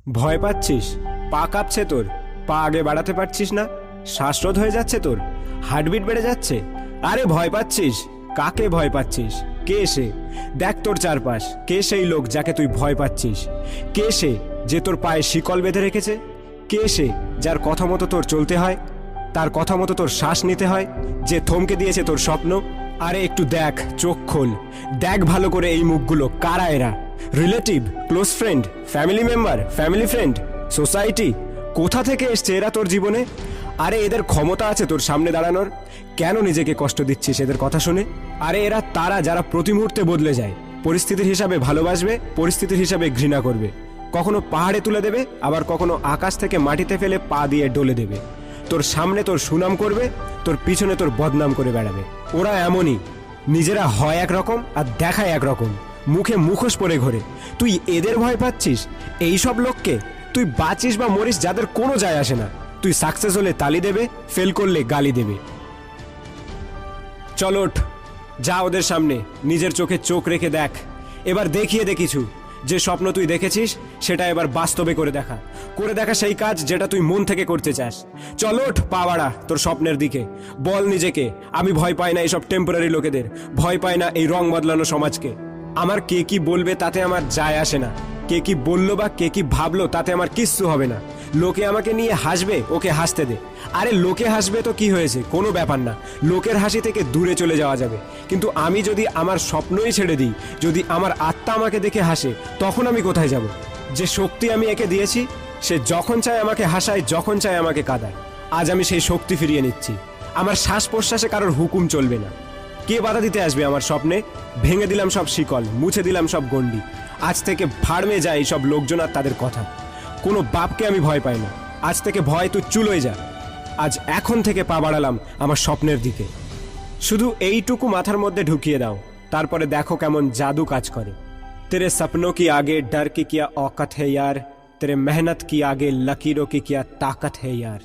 ভয় পাচ্ছিস? পা কাঁপছে তোর? পা আগে বাড়াতে পারছিস না? শ্বাসরোধ হয়ে যাচ্ছে তোর? হার্টবিট বেড়ে যাচ্ছে? আরে ভয় পাচ্ছিস? কাকে ভয় পাচ্ছিস? কে সে? দেখ তোর চারপাশ, কে সেই লোক যাকে তুই ভয় পাচ্ছিস? কে সে যে তোর পায়ে শিকল বেঁধে রেখেছে? কে সে যার কথা মতো তোর চলতে হয়, তার কথা মতো তোর শ্বাস নিতে হয়, যে থমকে দিয়েছে তোর স্বপ্ন? আরে একটু দেখ, চোখ খোল, দেখ ভালো করে এই মুখগুলো। কারা এরা? Relative, close friend, family member, family friend, society? কোথা থেকে এসছে এরা তোর জীবনে? আরে এদের ক্ষমতা আছে তোর সামনে দাঁড়ানোর? কেন নিজেকে কষ্ট দিচ্ছিস এদের কথা শুনে? আরে এরা তারা যারা প্রতি মুহূর্তে বদলে যায়, পরিস্থিতির হিসাবে ভালোবাসবে, পরিস্থিতির হিসাবে ঘৃণা করবে, কখনো পাহাড়ে তুলে দেবে, আবার কখনো আকাশ থেকে মাটিতে ফেলে পা দিয়ে ডলে দেবে। তোর সামনে তোর সুনাম করবে, তোর পিছনে তোর বদনাম করে বেড়াবে। ওরা এমনই, নিজেরা হয় একরকম আর দেখায় একরকম, মুখে মুখোশ পরে ঘোরে। তুই এদের ভয় পাচ্ছিস? এই সব লোককে? তুই বাঁচিস বা মরিস যাদের কোনো যায় আসে না। তুই সাকসেস হলে তালি দেবে, ফেল করলে গালি দেবে। চল ওঠ, যা ওদের সামনে, নিজের চোখে চোখ রেখে দেখ। এবার দেখিয়ে দে কিছু। যে স্বপ্ন তুই দেখেছিস সেটা এবার বাস্তবে করে দেখা সেই কাজ যেটা তুই মন থেকে করতে চাস। চল ওঠ, পা বাড়া তোর স্বপ্নের দিকে। বল নিজেকে, আমি ভয় পাই না এইসব টেম্পোরারি লোকেদের, ভয় পাই না এই রং বদলানো সমাজকে। আমার কে কি বলবে তাতে আমার যায় আসে না। কে কি বললো বা কে কি ভাবলো তাতে আমার কিচ্ছু হবে না। লোকে আমাকে নিয়ে হাসবে, ওকে হাসতে দে। আরে লোকে হাসবে তো কি হয়েছে, কোনো ব্যাপার না। লোকের হাসি থেকে দূরে চলে যাওয়া যাবে। কিন্তু আমি যদি আমার স্বপ্নই ছেড়ে দিই, যদি আমার আত্মা আমাকে দেখে হাসে, তখন আমি কোথায় যাব? যে শক্তি আমি একে দিয়েছি, সে যখন চায় আমাকে হাসায়, যখন চায় আমাকে কাঁদায়। আজ আমি সেই শক্তি ফিরিয়ে নিচ্ছি। আমার শ্বাস প্রশ্বাসে কারোর হুকুম চলবে না। কে বাধা দিতে আসবে আমার স্বপ্নে? ভেঙে দিলাম সব শিকল, মুছে দিলাম সব গণ্ডি। আজ থেকে ভাড়মে যায় এই সব লোকজন আর তাদের কথা। কোনো বাপকে আমি ভয় পাই না। আজ থেকে ভয় তুই চুলোয় যা। আজ এখন থেকে পা বাড়ালাম আমার স্বপ্নের দিকে। শুধু এইটুকু মাথার মধ্যে ঢুকিয়ে দাও, তারপরে দেখো কেমন জাদু কাজ করে। तेरे सपनों की आगे डर की क्या औकत है यार, तेरे मेहनत की आगे लकीरों की क्या ताकत है यार।